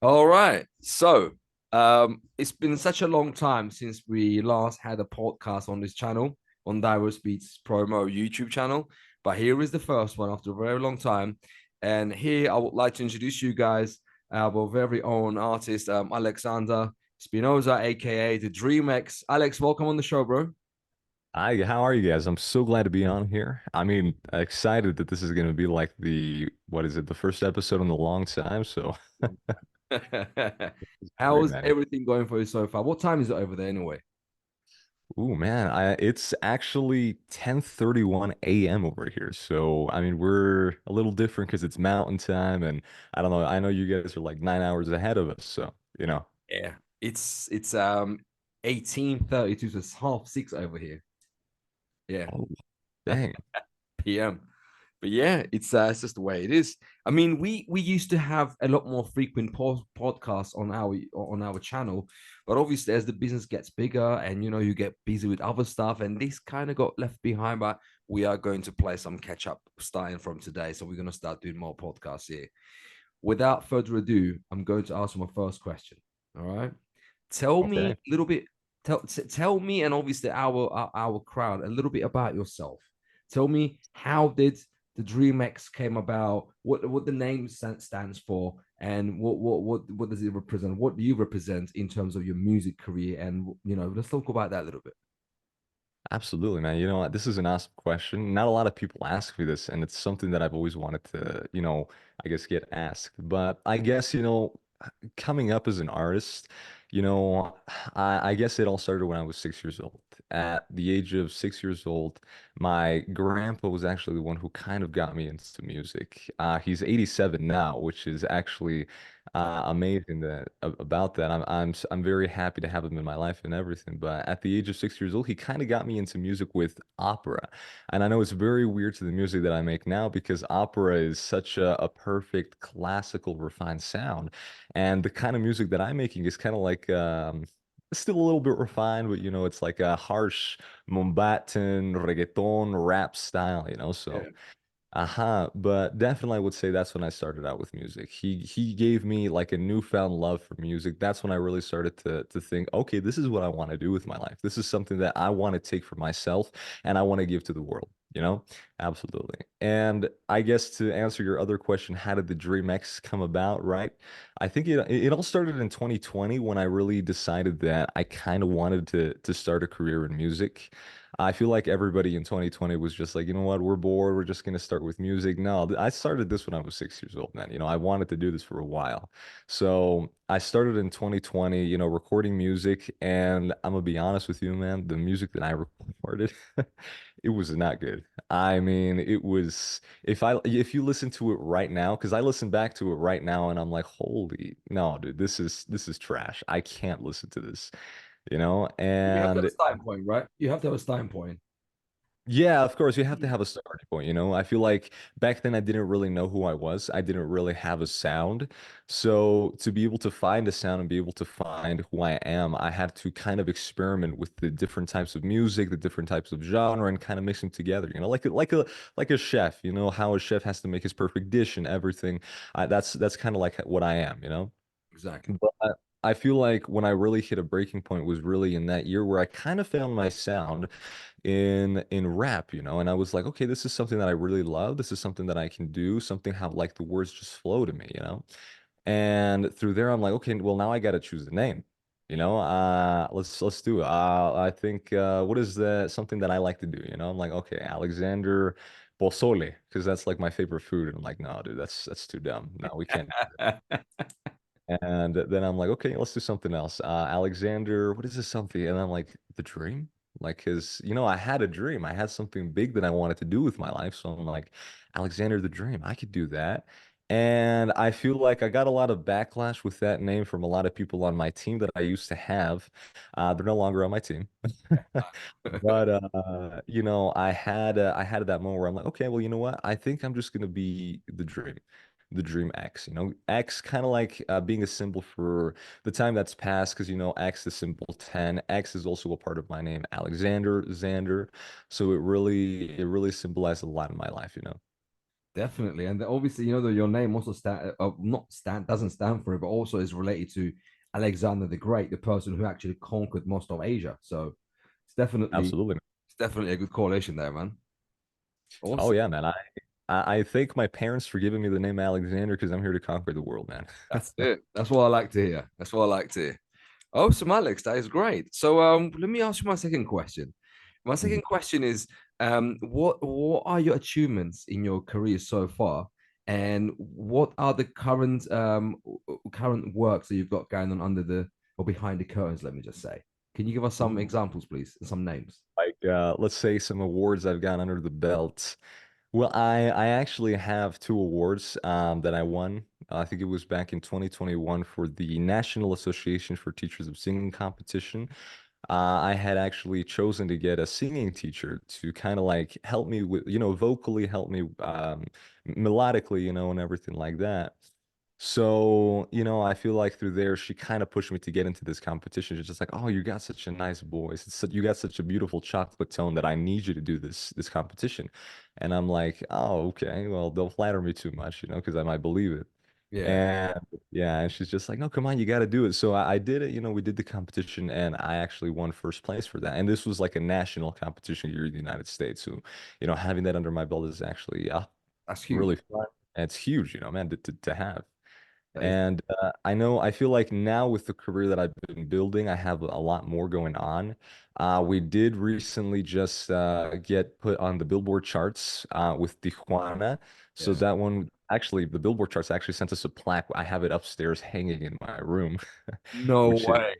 All right. It's been such a long time since we last had a podcast on this channel, on Diverse Beats Promo YouTube channel. But here is the first one after a very long time. And here I would like to introduce you guys our very own artist, Alexander Spinoza, aka the DreamX. Alex, welcome on the show, bro. Hi, how are you guys? I'm so glad to be on here. I mean, excited that this is going to be like what is it, the first episode in a long time. So it's great, How's man. everything going for you so far? What time is it over there anyway? Ooh, man, it's actually 10:31 a.m. over here. So, I mean, we're a little different because it's mountain time, and I don't know. I know you guys are like 9 hours ahead of us. So, you know. Yeah, it's 18:32, so it's half six over here. Yeah, Oh, dang. PM. But yeah, it's just the way it is. I mean, we used to have a lot more frequent podcasts on our channel, but obviously as the business gets bigger and you get busy with other stuff, and this kind of got left behind. But we are going to play some catch up starting from today, so we're going to start doing more podcasts here. Without further ado, I'm going to ask my first question. All right. Tell me Okay. a little bit. Tell me, and obviously our crowd, a little bit about yourself. Tell me, how did the DreamX came about? What the name stands for, and what does it represent? What do you represent in terms of your music career? And let's talk about that a little bit. Absolutely, man. You know what? This is an awesome question. Not a lot of people ask me this, and it's something that I've always wanted to, I guess get asked. But I guess, coming up as an artist, you know, I guess it all started when I was 6 years old. At the age of 6 years old, my grandpa was actually the one who kind of got me into music. He's 87 now, which is actually amazing about that. I'm very happy to have him in my life and everything. But at the age of 6 years old, he kind of got me into music with opera. And I know it's very weird to the music that I make now because opera is such a perfect classical refined sound. And the kind of music that I'm making is kind of like still a little bit refined, but it's like a harsh Mombatan reggaeton rap style, so Yeah, but definitely I would say that's when I started out with music. He gave me like a newfound love for music. That's when I really started to think, okay, this is what I want to do with my life. This is something that I want to take for myself and I want to give to the world, you know? Absolutely. And I guess to answer your other question, how did the Dream X come about, right? I think it all started in 2020 when I really decided that I kind of wanted to start a career in music. I feel like everybody in 2020 was just like, you know what, we're bored. We're just gonna start with music. No, I started this when I was 6 years old, man. I wanted to do this for a while. So I started in 2020, recording music, and I'm gonna be honest with you, man, the music that I recorded, it was not good. I mean, it was if you listen to it right now, because I listen back to it right now and I'm like, holy no, dude, this is trash. I can't listen to this, you have to have a and starting point, right? You have to have a starting point. yeah, of course, you have to have a starting point. I feel like back then I didn't really know who I was. I didn't really have a sound. So to be able to find a sound and be able to find who I am, I had to kind of experiment with the different types of music, the different types of genre, and kind of mix them together. Like a chef. You know how a chef has to make his perfect dish and everything. That's kind of like what I am. Exactly. But I feel like when I really hit a breaking point was really in that year where I kind of found my sound in rap, and I was like, okay, this is something that I really love. This is something that I can do, something how like the words just flow to me. And through there, I'm like, okay, well now I got to choose a name. Let's do it. I think what is the something that I like to do? I'm like, okay, Alexander Pozole, because that's like my favorite food. And I'm like, no, dude, that's too dumb. No, we can't. And then I'm like, okay, let's do something else. Alexander, what is this something? And I'm like, the dream? Like, cause I had a dream. I had something big that I wanted to do with my life. So I'm like, Alexander the Dream, I could do that. And I feel like I got a lot of backlash with that name from a lot of people on my team that I used to have. They're no longer on my team. But I had that moment where I'm like, okay, well, you know what? I think I'm just gonna be the Dream X. X kind of like being a symbol for the time that's passed, because X, the symbol 10. X is also a part of my name, Alexander Xander. So it really symbolized a lot in my life. Definitely, and obviously, you know that your name also not stand doesn't stand for it, but also is related to Alexander the Great, the person who actually conquered most of Asia. So it's definitely Absolutely. it's definitely a good correlation there, man. Oh Awesome. yeah, man. I thank my parents for giving me the name Alexander because I'm here to conquer the world, man. That's it. That's what I like to hear. That's what I like to hear. Awesome, Alex. That is great. So let me ask you my second question. My Mhm. second question is what are your achievements in your career so far? And what are the current works that you've got going on under the or behind the curtains, let me just say. Can you give us some examples, please, and some names? Like let's say some awards I've got under the belt. Well, I actually have two awards that I won. I think it was back in 2021 for the National Association for Teachers of Singing competition. I had actually chosen to get a singing teacher to kind of like help me with, vocally help me melodically, and everything like that. So, I feel like through there, she kind of pushed me to get into this competition. She's just like, "Oh, you got such a nice voice. You got such a beautiful chocolate tone that I need you to do this competition." And I'm like, "Oh, okay. Well, don't flatter me too much, because I might believe it." Yeah, And yeah, and she's just like, "No, come on, you got to do it." So I did it. We did the competition, and I actually won first place for that. And this was like a national competition here in the United States. So, having that under my belt is actually that's huge. really fun. And it's huge, man, to have. That is And I feel like now with the career that I've been building, I have a lot more going on. We did recently just get put on the Billboard charts with Tijuana. So yeah. that one, actually, the Billboard charts actually sent us a plaque. I have it upstairs hanging in my room, No which is, way.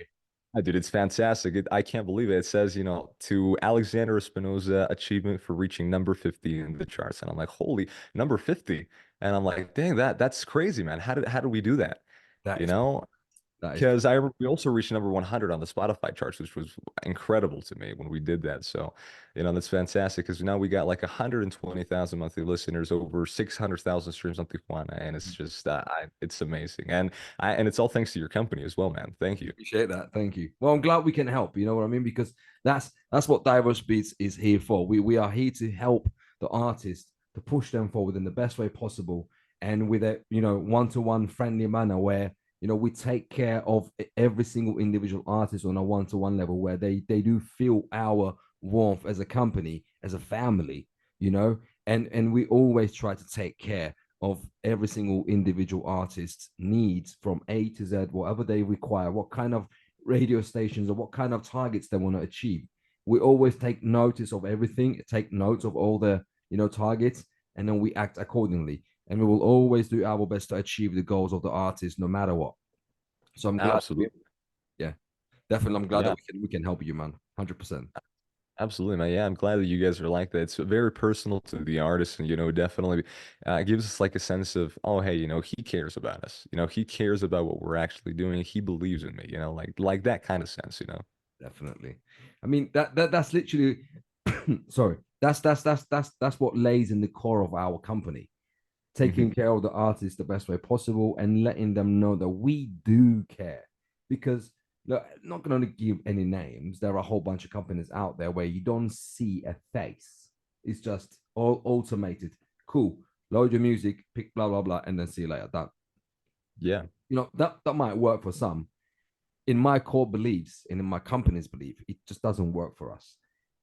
dude, it's fantastic. I can't believe it. It says, to Alexander Espinoza, achievement for reaching number 50 in the charts. And I'm like, holy, number 50. And I'm like, dang, that's crazy, man. How did we do that? That You is know, that is because we also reached number 100 on the Spotify charts, which was incredible to me when we did that. So, that's fantastic because now we got like 120,000 monthly listeners, over 600,000 streams on Tijuana, and it's just it's amazing. And it's all thanks to your company as well, man. Thank you. appreciate that. Thank you. Well, I'm glad we can help. You know what I mean? Because that's what Diverse Beats is here for. We are here to help the artist to push them forward in the best way possible, and with a one-to-one friendly manner where we take care of every single individual artist on a one-to-one level where they do feel our warmth as a company, as a family. You know, and we always try to take care of every single individual artist's needs from A to Z, whatever they require, what kind of radio stations or what kind of targets they want to achieve. We always take notice of everything, take notes of all the targets, and then we act accordingly. And we will always do our best to achieve the goals of the artist, no matter what. So I'm glad, Absolutely. yeah, definitely, I'm glad that Yeah. we can help you, man. 100%. Absolutely, man. Yeah, I'm glad that you guys are like that. It's very personal to the artist, and definitely it gives us like a sense of, oh, hey, he cares about us. He cares about what we're actually doing. He believes in me. Like that kind of sense. Definitely. I mean that's literally sorry. That's what lays in the core of our company. Hmm. Taking care of the artist the best way possible and letting them know that we do care. Because look, I'm not going to give any names. There are a whole bunch of companies out there where you don't see a face. It's just all automated. Cool. Load your music, pick blah blah blah, and then see you later. Done. Yeah. That might work for some. In my core beliefs and in my company's belief, it just doesn't work for us.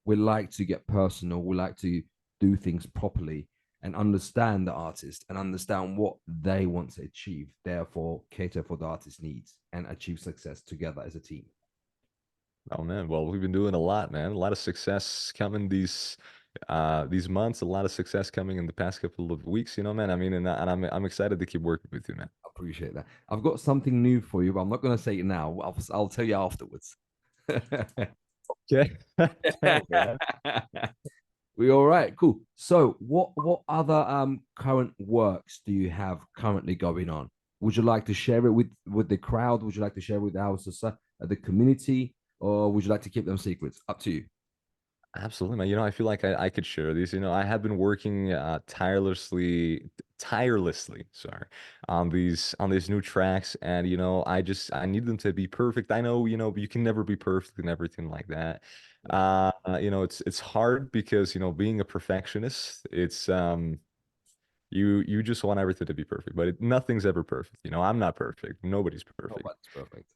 We like to get personal. We like to do things properly and understand the artist and understand what they want to achieve. Therefore, cater for the artist's needs and achieve success together as a team. Oh man. Well, we've been doing a lot, man. A lot of success coming these months. A lot of success coming in the past couple of weeks. Man. I mean, and I'm excited to keep working with you, man. I appreciate that. I've got something new for you, but I'm not going to say it now. I'll tell you afterwards. Okay. Dang, man. We all right, cool. So, what other current works do you have currently going on? Would you like to share it with the crowd? Would you like to share it with our society, the community, or would you like to keep them secrets? Up to you. Absolutely, man. I feel like I could share these. I have been working tirelessly, sorry, on these new tracks, and I need them to be perfect. I know, you can never be perfect and everything like that. Yeah, It's hard because being a perfectionist, You just want everything to be perfect, but nothing's ever perfect. I'm not perfect. Nobody's perfect. Nobody's perfect.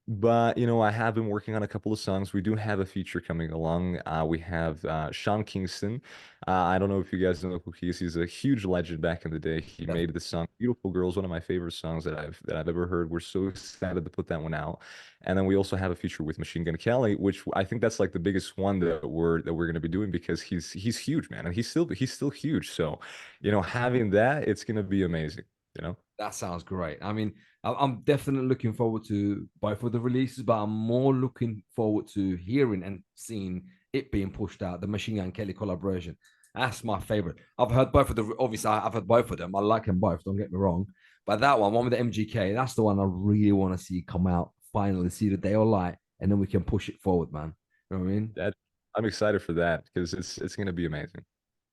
But I have been working on a couple of songs. We do have a feature coming along. We have Sean Kingston. I don't know if you guys know who he is. He's a huge legend back in the day. He Def- made the song "Beautiful Girls," one of my favorite songs that I've ever heard. We're so excited to put that one out. And then we also have a feature with Machine Gun Kelly, which I think that's like the biggest one that we're going to be doing because he's huge, man, and he's still huge. So, having that, it's going to be amazing. You know. That sounds great. I mean, I'm definitely looking forward to both of the releases, but I'm more looking forward to hearing and seeing it being pushed out. The Machine Gun Kelly collaboration. That's my favorite. I've heard both of the. Obviously, I've heard both of them. I like them both. Don't get me wrong. But that one with the MGK, that's the one I really want to see come out finally, see the day or light, and then we can push it forward, man. You know what I mean? That I'm excited for that because it's gonna be amazing.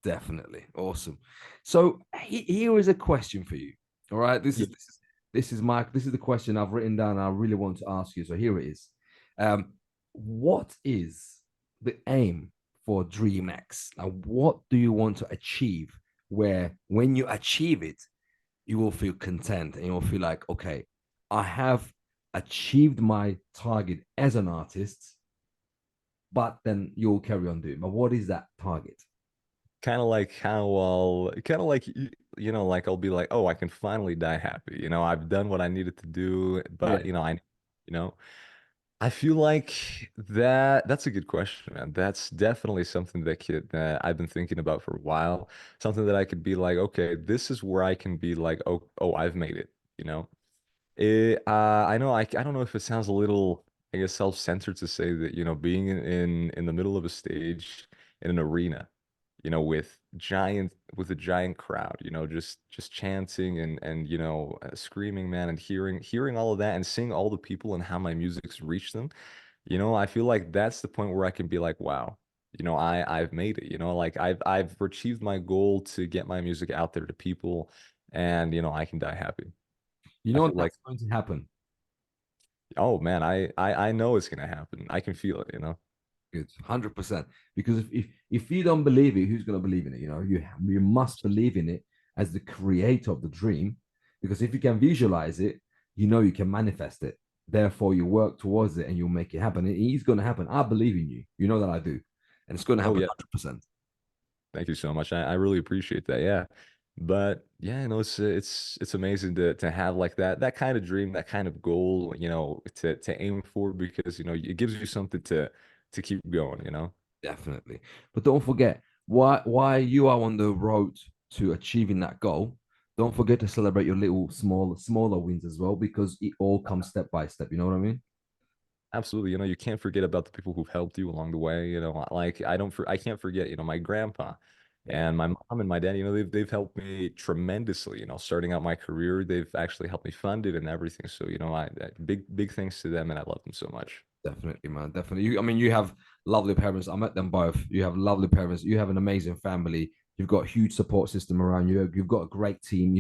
Definitely. Awesome. So here is a question for you. All right. Yeah, This is the question I've written down. And I really want to ask you. So here it is. Um, what is the aim for DreamX? Now, what do you want to achieve? Where when you achieve it, you will feel content and you'll feel like, okay, I have achieved my target as an artist, but then you'll carry on doing. But what is that target? kind of like how kind of like like I'll be like, oh, I can finally die happy. I've done what I needed to do, Yeah. but you know, I feel like that's a good question, man. That's definitely something that I've been thinking about for a while. Something that I could be like, okay, this is where I can be like, oh, I've made it. You know. I know I don't know if it sounds a little, I guess, self-centered to say that, being in the middle of a stage in an arena, with a giant crowd, just chanting and screaming, man, and hearing all of that and seeing all the people and how my music's reached them. I feel like that's the point where I can be like, wow, I've made it, like I've achieved my goal to get my music out there to people, and I can die happy. You I know feel what? like, That's going to happen. oh man, I know it's gonna happen. I can feel it. Good, 100%. Because if you don't believe it, who's going to believe in it? You must believe in it as the creator of the dream. Because if you can visualize it, you can manifest it. Therefore, you work towards it and you'll make it happen. It is going to happen. I believe in you. You know that I do, and it's going to Oh happen yeah, 100%. thank you so much. I really appreciate that. Yeah. But yeah, it's amazing to have like that kind of dream, that kind of goal, to aim for because it gives you something to keep going. Definitely. But don't forget why you are on the road to achieving that goal. Don't forget to celebrate your little smaller wins as well, because it all comes step by step. You know what I mean? Absolutely. You can't forget about the people who've helped you along the way. Like I can't forget, my grandpa Yeah. and my mom and my dad, they've helped me tremendously, starting out my career. They've actually helped me fund it and everything. So, big thanks to them and I love them so much. Definitely, man. Definitely. I mean, you have lovely parents. I met them both. You have lovely parents. You have an amazing family. You've got a huge support system around you. You've got a great team.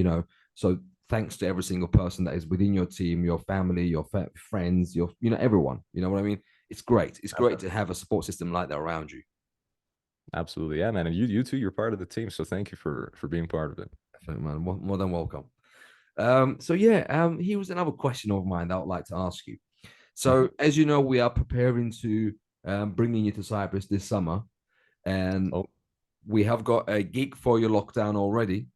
So thanks to every single person that is within your team, your family, your friends, everyone. You know what I mean? It's great. It's great to have a support system like that around you. Absolutely. Yeah, man. And you too, you're part of the team. So thank you for being part of it. Definitely, man. More than welcome. So yeah, here was another question of mine that I would like to ask you. Mhm. So as you know, we are preparing to bringing you to Cyprus this summer, and Oh, we have got a gig for your lockdown already.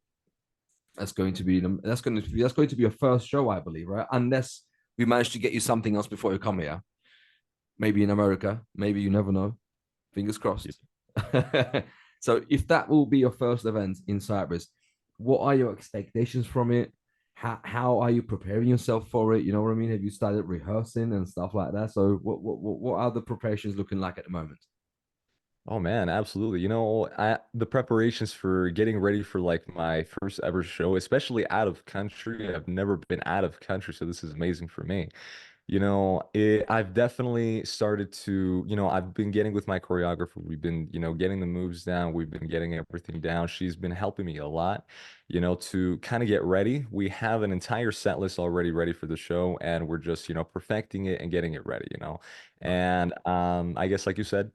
That's going to be a first show, I believe, right? Unless we manage to get you something else before you come here, maybe in America, maybe you never know. Fingers yeah. crossed. So if that will be your first event in Cyprus, what are your expectations from it? How are you preparing yourself for it? You know what I mean? Have you started rehearsing and stuff like that? So what are the preparations looking like at the moment? Oh man, absolutely. The preparations for getting ready for like my first ever show, especially out of country. I've never been out of country, so this is amazing for me. I've definitely started to, I've been getting with my choreographer. We've been, getting the moves down. We've been getting everything down. She's been helping me a lot, to kind of get ready. We have an entire set list already ready for the show, and we're just, perfecting it and getting it ready. And I guess, like you said,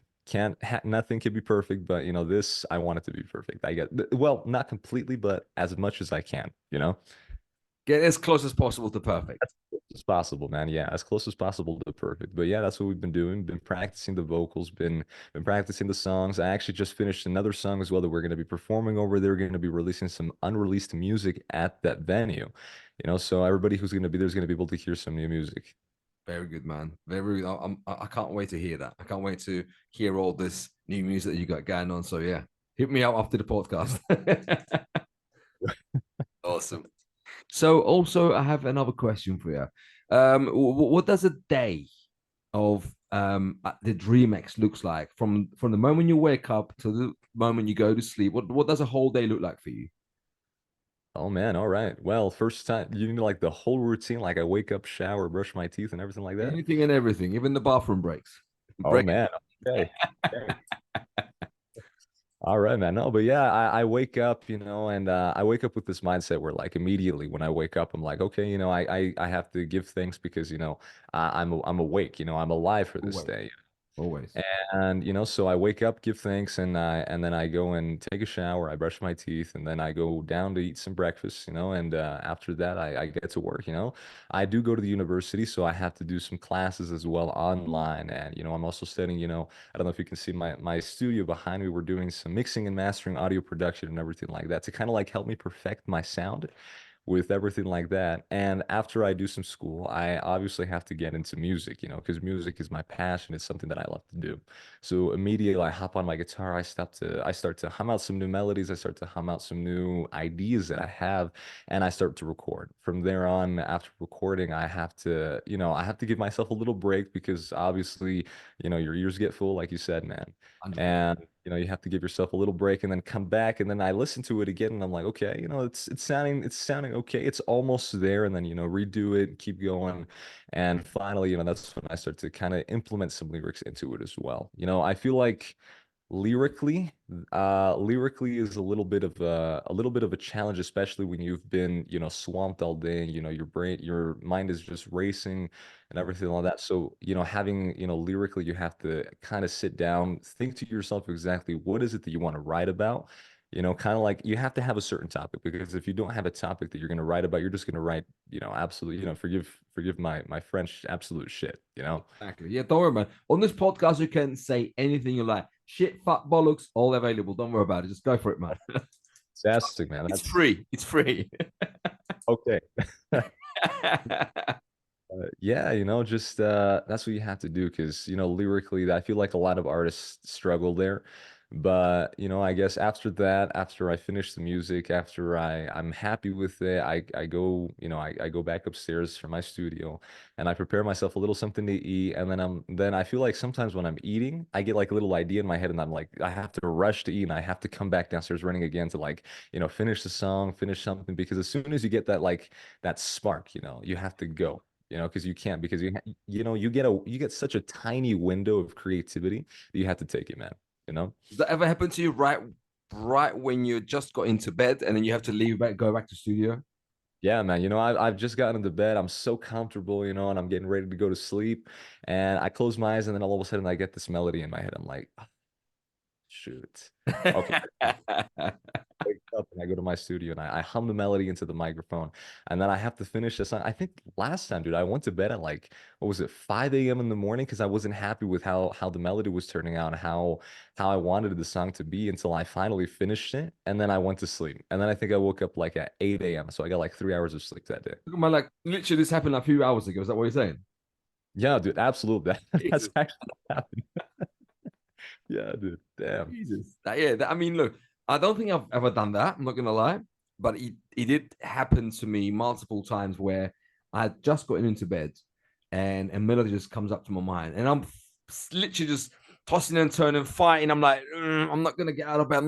nothing can be perfect, but this I want it to be perfect. I get well, not completely, but as much as I can, Get as close as possible to perfect. as close as possible, man. Yeah, as close as possible to perfect. But yeah, that's what we've been doing. Been practicing the vocals, been practicing the songs. I actually just finished another song as well that we're going to be performing over there. We're going to be releasing some unreleased music at that venue. So everybody who's going to be there is going to be able to hear some new music. Very good, man. Very. I can't wait to hear that. I can't wait to hear all this new music that you got going on. So yeah, hit me out after the podcast. Awesome. So also, I have another question for you. What does a day of the DreamX looks like from the moment you wake up to the moment you go to sleep? What does a whole day look like for you? Oh man, all right. Well, first time you need like the whole routine, like I wake up, shower, brush my teeth, and everything like that. Anything and everything, even the bathroom breaks. Oh Break. man. Okay. Okay. All right, man. No, but yeah, I wake up, and I wake up with this mindset where like immediately when I wake up, I'm like, okay, I have to give thanks because I'm awake, I'm alive for this Always, day. always. And so I wake up, give thanks, and then I go and take a shower. I brush my teeth, and then I go down to eat some breakfast. And after that, I get to work. I do go to the university, so I have to do some classes as well online. And I'm also studying. I don't know if you can see my studio behind me. We're doing some mixing and mastering, audio production, and everything like that to kind of like help me perfect my sound with everything like that. And after I do some school, I obviously have to get into music, because music is my passion. It's something that I love to do. So immediately I hop on my guitar, I start to hum out some new melodies, I start to hum out some new ideas that I have, and I start to record. From there on, after recording, I have to give myself a little break because obviously, your ears get full, like you said, man. 100%. And you have to give yourself a little break and then come back, and then I listen to it again and I'm like, okay, it's sounding okay, it's almost there, and then redo it, keep going. And finally, that's when I start to kind of implement some lyrics into it as well. I feel like lyrically lyrically is a little bit of a challenge, especially when you've been swamped all day, and your mind is just racing and everything like that. So having lyrically, you have to kind of sit down, think to yourself exactly what is it that you want to write about. Kind of like you have to have a certain topic, because if you don't have a topic that you're going to write about, you're just going to write absolutely, forgive my French, absolute shit. Exactly. Yeah, don't worry, man. On this podcast, you can say anything you like. Shit, fuck, bollocks, all available. Don't worry about it. Just go for it, man. Fantastic, man. It's That's free. It's free. okay. Yeah, just that's what you have to do, because lyrically, I feel like a lot of artists struggle there. But I guess after that, after I finish the music, after I'm happy with it, I go, I go back upstairs from my studio, and I prepare myself a little something to eat. And then I feel like sometimes when I'm eating, I get like a little idea in my head, and I'm like, I have to rush to eat, and I have to come back downstairs running again to like finish the song, finish something, because as soon as you get that, like, that spark, you have to go, because you can't, because you get such a tiny window of creativity that you have to take it, man. You know? Does that ever happen to you right when you just got into bed and then you have to leave back, go back to studio? Yeah, man. I've just gotten into bed. I'm so comfortable, and I'm getting ready to go to sleep. And I close my eyes, and then all of a sudden I get this melody in my head. I'm like, "Ah, shoot. Okay." Wake up and I go to my studio, and I hum the melody into the microphone, and then I have to finish the song. I think last time, dude, I went to bed at like, what was it, 5 a.m. in the morning, because I wasn't happy with how the melody was turning out, and how I wanted the song to be, until I finally finished it, and then I went to sleep. And then I think I woke up like at 8 a.m. So I got like 3 hours of sleep that day. Look at my, like, literally this happened like a few hours ago. Is that what you're saying? Yeah, dude, absolutely. That's Jesus. actually what happened. Yeah, dude. Damn. Jesus. Yeah, I mean, look, I don't think I've ever done that. I'm not gonna lie, but it did happen to me multiple times where I had just gotten into bed, and a melody just comes up to my mind, and I'm literally just tossing and turning, fighting. I'm like, I'm not gonna get out of bed.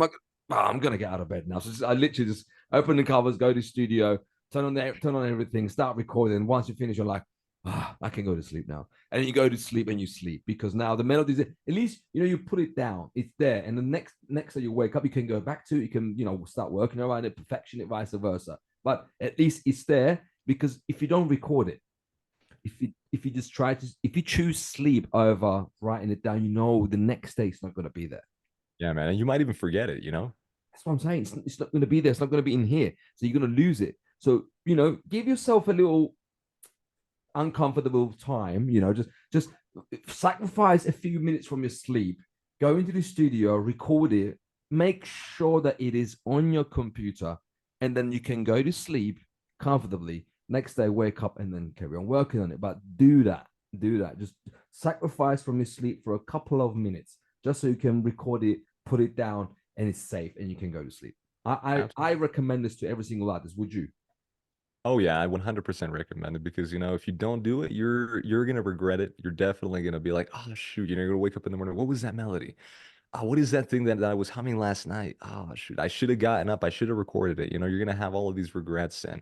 I'm gonna get out of bed now. So I literally just open the covers, go to the studio, turn on everything, start recording. Once you finish, you're like, I can go to sleep now. And then you go to sleep and you sleep, because now the melodies, at least you put it down, it's there, and the next day you wake up, you can go back to it, you can start working around it, perfection it, vice versa. But at least it's there, because if you don't record it, if you just try to if you choose sleep over writing it down, you know the next day it's not going to be there. Yeah, man. And you might even forget it, you know? That's what I'm saying. It's not going to be there. It's not going to be in here. So you're going to lose it. So give yourself a little uncomfortable time. Just sacrifice a few minutes from your sleep. Go into the studio, record it, make sure that it is on your computer, and then you can go to sleep comfortably. Next day, wake up and then carry on working on it. But do that. Do that. Just sacrifice from your sleep for a couple of minutes, just so you can record it, put it down, and it's safe, and you can go to sleep. I recommend this to every single artist. Would you? Oh yeah, I 100% recommend it because if you don't do it, you're gonna regret it. You're definitely gonna be like, oh shoot, you're gonna wake up in the morning. What was that melody? Oh, what is that thing that I was humming last night? Oh shoot, I should have gotten up. I should have recorded it. You're gonna have all of these regrets, and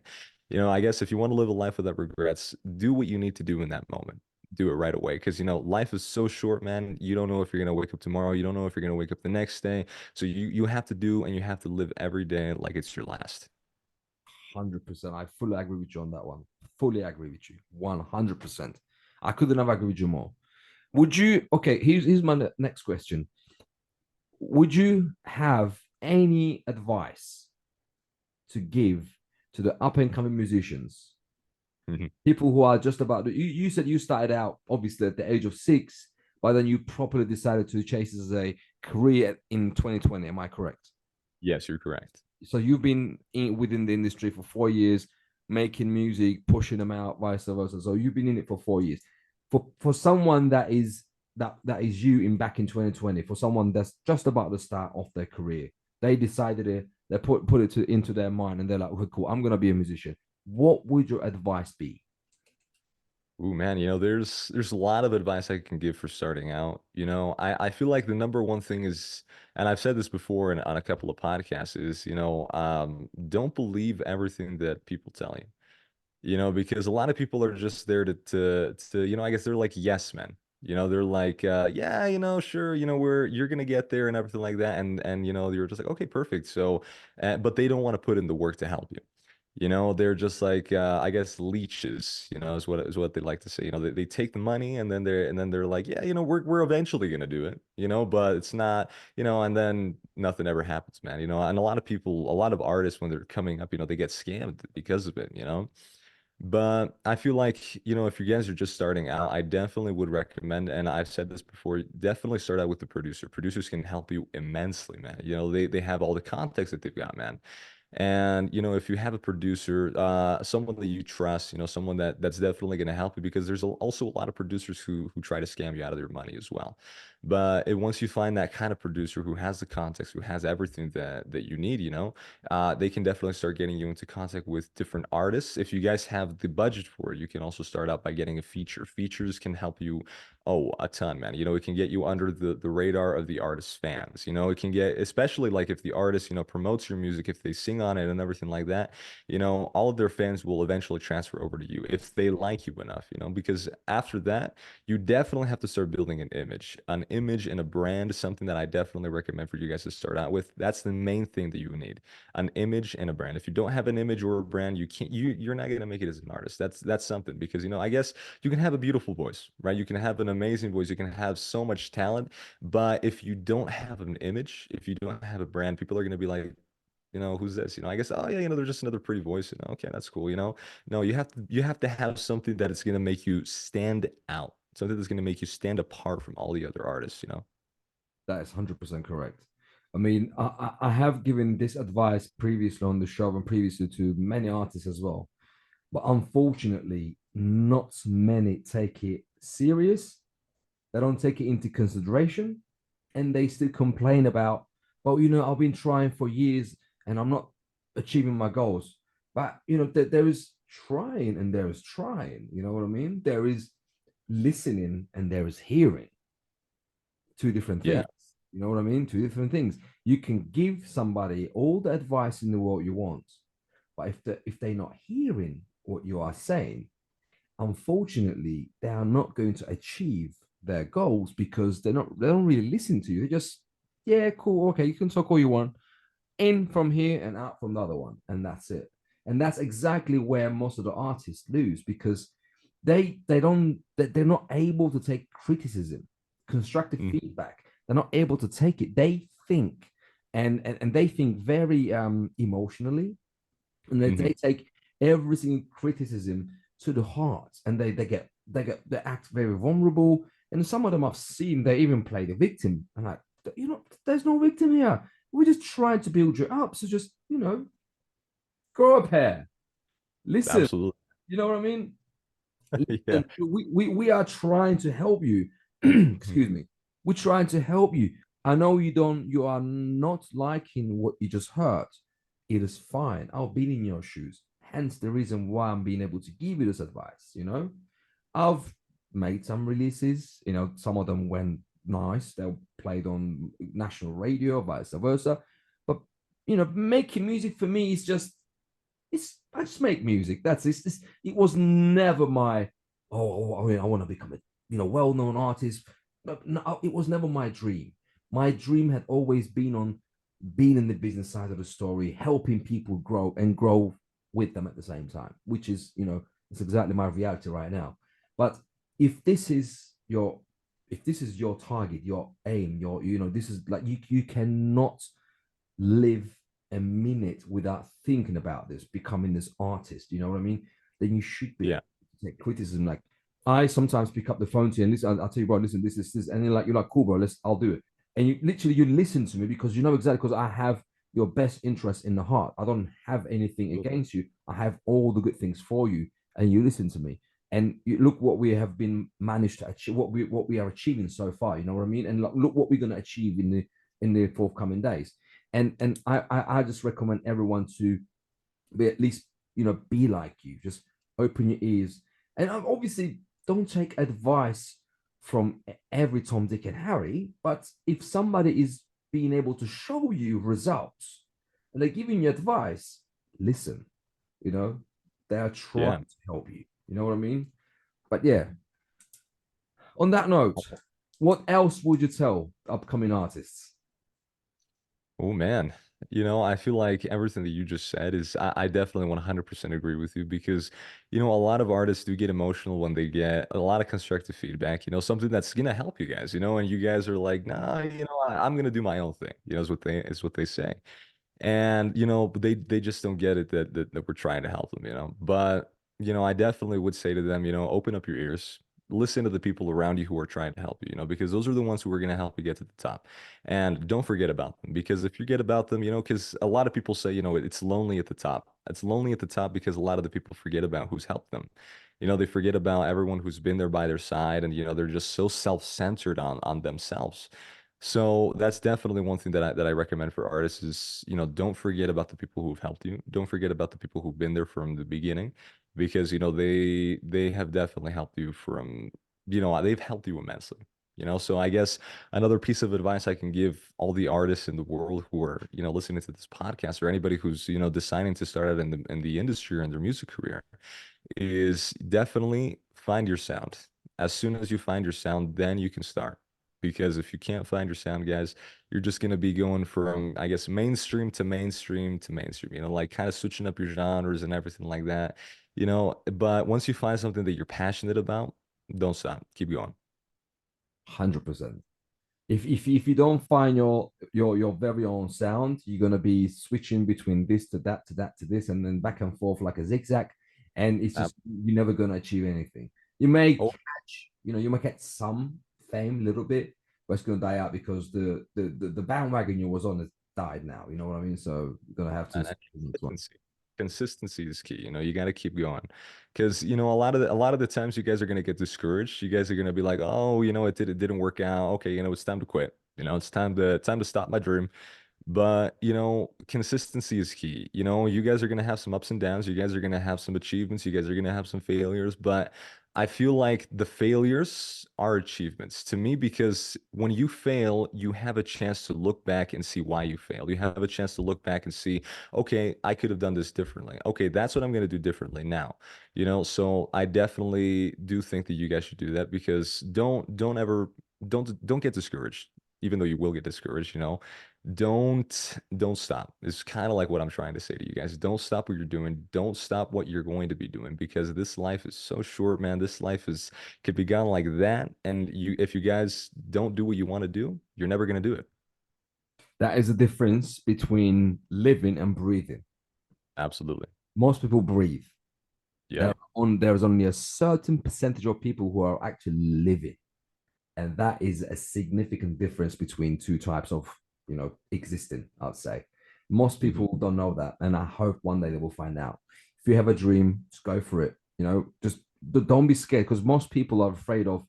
I guess if you want to live a life without regrets, do what you need to do in that moment. Do it right away because life is so short, man. You don't know if you're gonna wake up tomorrow. You don't know if you're gonna wake up the next day. So you have to do and you have to live every day like it's your last. 100%. I fully agree with you on that one. Fully agree with you. 100%. I couldn't have agreed with you more. Would you? Okay, here's my next question. Would you have any advice to give to the up and coming musicians, Mhm. people who are just about you said you started out obviously at the age of 6, but then you properly decided to chase as a career in 2020? Am I correct? Yes, you're correct. So you've been within the industry for 4 years, making music, pushing them out, vice versa. So you've been in it for 4 years. For someone that is you in back in 2020, for someone that's just about to start off their career, they decided it, they put it into their mind, and they're like, okay, cool, I'm gonna be a musician. What would your advice be? Ooh, man, there's a lot of advice I can give for starting out. I feel like the number one thing is, and I've said this before on a couple of podcasts, is, don't believe everything that people tell you. Because a lot of people are just there to I guess they're like yes men. They're like, yeah, sure, you're gonna get there and everything like that, and you're just like, okay, perfect. So, but they don't want to put in the work to help you. They're just like, I guess leeches, is what they like to say. They take the money and then they're like, yeah, we're eventually gonna do it, but it's not, and then nothing ever happens, man. And a lot of people, a lot of artists when they're coming up, they get scammed because of it. But I feel like, if you guys are just starting out, I definitely would recommend, and I've said this before, definitely start out with the producer. Producers can help you immensely, man. They have all the context that they've got, man. And if you have a producer, someone that you trust, someone that's definitely going to help you because there's also a lot of producers who try to scam you out of their money as well. But once you find that kind of producer who has the context, who has everything that you need, they can definitely start getting you into contact with different artists. If you guys have the budget for it, you can also start out by getting a feature. Features can help you, oh, a ton, man. It can get you under the radar of the artist's fans. It can get, especially like if the artist, promotes your music, if they sing on it and everything like that, all of their fans will eventually transfer over to you if they like you enough, because after that, you definitely have to start building an image and a brand, something that I definitely recommend for you guys to start out with. That's the main thing that you need, an image and a brand. If you don't have an image or a brand, you're not going to make it as an artist. That's something because, I guess you can have a beautiful voice, right? You can have an amazing voice. You can have so much talent, but if you don't have an image, if you don't have a brand, people are going to be like, who's this? I guess, oh yeah, they're just another pretty voice. Okay, that's cool. No, you have to have something that is going to make you stand out, something that's going to make you stand apart from all the other artists. That is 100% correct. I mean, I have given this advice previously on the show and previously to many artists as well. But unfortunately, not many take it serious. They don't take it into consideration, and they still complain about, well, I've been trying for years and I'm not achieving my goals. But there is trying and there is trying. You know what I mean? There is listening and there is hearing. Two different Yeah. things. You know what I mean? Two different things. You can give somebody all the advice in the world you want, but if they're not hearing what you are saying, unfortunately, they are not going to achieve their goals because they don't really listen to you. They just, yeah, cool, okay, you can talk all you want, in from here and out from the other one, and that's it. And that's exactly where most of the artists lose because they're not able to take criticism, constructive Mm, feedback. They're not able to take it. They think, and they think very emotionally, and mhm. they take every single criticism to the heart, and they act very vulnerable. And some of them I've seen, they even play the victim. And like, there's no victim here. We're just trying to build you up. So just, grow up here. Listen, Absolutely. you know what I mean? Yeah. Listen, we are trying to help you. Mhm. Excuse me. We're trying to help you. I know you are not liking what you just heard. It is fine. I've been in your shoes. Hence the reason why I'm being able to give you this advice. I've made some releases, some of them went nice. They played on national radio, vice versa. But making music for me is just I just make music. That's this. It was never my I mean I want to become a well-known artist. But no, it was never my dream. My dream had always been on being in the business side of the story, helping people grow and grow with them at the same time, which is it's exactly my reality right now. But if this is your target, your aim, this is like you cannot live a minute without thinking about this, becoming this artist, you know what I mean? Then you should be Yeah. able to take criticism. Like I sometimes pick up the phone to you and listen, I'll tell you, bro, listen, this, and then you're like, cool, bro, I'll do it. And you listen to me because you know exactly because I have your best interest in the heart. I don't have anything Absolutely. against you. I have all the good things for you, and you listen to me. And you look what we have been managed to achieve, what we are achieving so far. You know what I mean? And look what we're going to achieve in the forthcoming days. And I just recommend everyone to be at least be like you. Just open your ears, and obviously don't take advice from every Tom, Dick, and Harry. But if somebody is being able to show you results and they're giving you advice, listen. You know, they are trying Yeah. to help you. You know what I mean? But yeah. On that note, what else would you tell upcoming artists? Oh man, I feel like everything that you just said is I definitely 100% agree with you because a lot of artists do get emotional when they get a lot of constructive feedback, something that's gonna help you guys, and you guys are like, nah, I'm gonna do my own thing, is what they say. And they just don't get it that we're trying to help them, but I definitely would say to them, open up your ears, listen to the people around you who are trying to help you, because those are the ones who are going to help you get to the top. And don't forget about them, because if you forget about them, because a lot of people say, it's lonely at the top. It's lonely at the top because a lot of the people forget about who's helped them. They forget about everyone who's been there by their side, and they're just so self-centered on themselves. So that's definitely one thing that I recommend for artists is, don't forget about the people who've helped you. Don't forget about the people who've been there from the beginning, because they have definitely helped you they've helped you immensely. So I guess another piece of advice I can give all the artists in the world who are, listening to this podcast, or anybody who's, deciding to start out in the industry or in their music career, is definitely find your sound. As soon as you find your sound, then you can start. Because if you can't find your sound, guys, you're just going to be going from, I guess, mainstream to mainstream to mainstream, like kind of switching up your genres and everything like that, But once you find something that you're passionate about, don't stop. Keep going. 100%. If you don't find your very own sound, you're gonna be switching between this to that to that to this, and then back and forth like a zigzag, and it's Uh, just you're never gonna achieve anything. You may oh, catch, you might get some fame a little bit, but it's gonna die out because the bandwagon you was on has died now. You know what I mean? So you're gonna have to and switch to the next one. consistency. Consistency is key. You got to keep going, because a lot of the times you guys are gonna get discouraged. You guys are gonna be like, oh, it didn't work out. Okay, it's time to quit. It's time to stop my dream. But, consistency is key. You guys are going to have some ups and downs. You guys are going to have some achievements. You guys are going to have some failures. But I feel like the failures are achievements to me, because when you fail, you have a chance to look back and see why you failed. You have a chance to look back and see, okay, I could have done this differently. Okay, that's what I'm going to do differently now. So I definitely do think that you guys should do that, because don't ever don't get discouraged. even though you will get discouraged, don't stop. It's kind of like what I'm trying to say to you guys. Don't stop what you're doing. Don't stop what you're going to be doing, because this life is so short, man. This life is could be gone like that. And if you guys don't do what you want to do, you're never gonna do it. That is the difference between living and breathing. Absolutely. Most people breathe. Yeah. There is only a certain percentage of people who are actually living. And that is a significant difference between two types of, existing, I'd say. Most Mhm. people don't know that. And I hope one day they will find out. If you have a dream, just go for it. Just don't be scared, because most people are afraid of,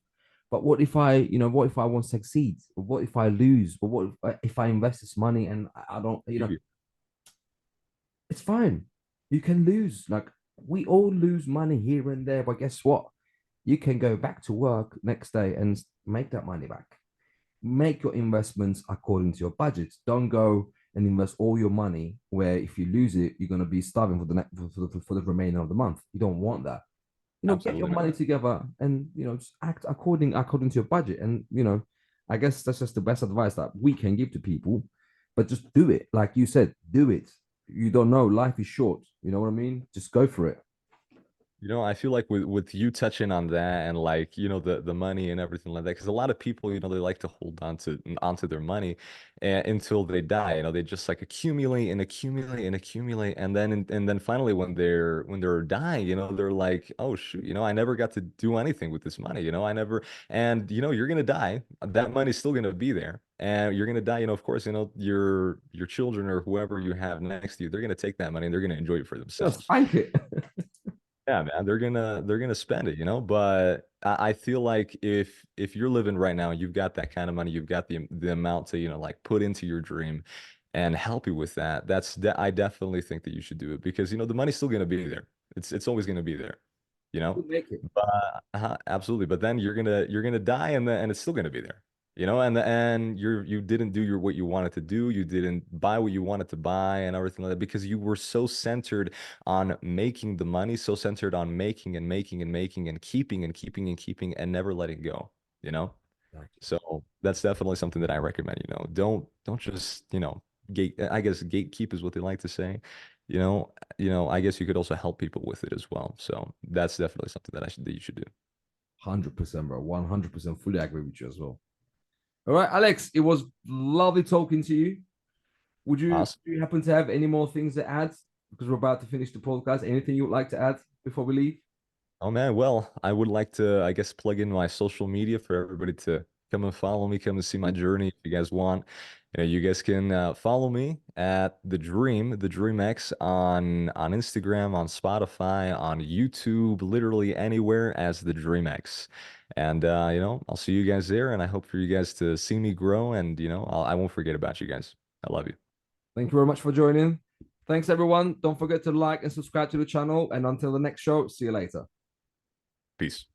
but what if I won't succeed? What if I lose? But what if I invest this money and I don't, it's fine. You can lose. Like, we all lose money here and there, but guess what? You can go back to work next day and make that money back. Make your investments according to your budget. Don't go and invest all your money where if you lose it, you're going to be starving for the next for the remainder of the month. You don't want that. Get your Absolutely. money together and just act according to your budget. And I guess that's just the best advice that we can give to people. But just do it, like you said, do it. You don't know, life is short. You know what I mean? Just go for it. I feel like with you touching on that, and like, the money and everything like that, because a lot of people, they like to hold onto their money until they die. They just like accumulate and accumulate and accumulate, and then finally when they're dying, they're like, oh shoot, I never got to do anything with this money. I never, and you're gonna die. That money's still gonna be there. And you're gonna die, of course, your children or whoever you have next to you, they're gonna take that money and they're gonna enjoy it for Just themselves. spank it. Yeah, man, they're gonna spend it, but I feel like if you're living right now, you've got that kind of money, you've got the amount to, like put into your dream and help you with that. I definitely think that you should do it, because the money's still gonna be there. It's always gonna be there, you know. We'll make it. But absolutely. But then you're gonna die, and it's still gonna be there. And you didn't do what you wanted to do. You didn't buy what you wanted to buy and everything like that, because you were so centered on making the money, so centered on making and making and making and keeping and keeping and keeping and never letting go, you know? Exactly. So that's definitely something that I recommend, don't just, I guess gatekeep is what they like to say. I guess you could also help people with it as well. So that's definitely something that you should do. 100%, bro. 100% fully agree with you as well. All right, Alex, it was lovely talking to you. Awesome. Do you happen to have any more things to add? Because we're about to finish the podcast. Anything you would like to add before we leave? Oh man, well, I would like to, I guess, plug in my social media for everybody to come and follow me, come and see my journey if you guys want. You guys can follow me at the Dream X on Instagram, on Spotify, on YouTube, literally anywhere as the Dream X. And I'll see you guys there, and I hope for you guys to see me grow, and I won't forget about you guys. I love you. Thank you very much for joining. Thanks, everyone. Don't forget to like and subscribe to the channel. And until the next show, see you later. Peace.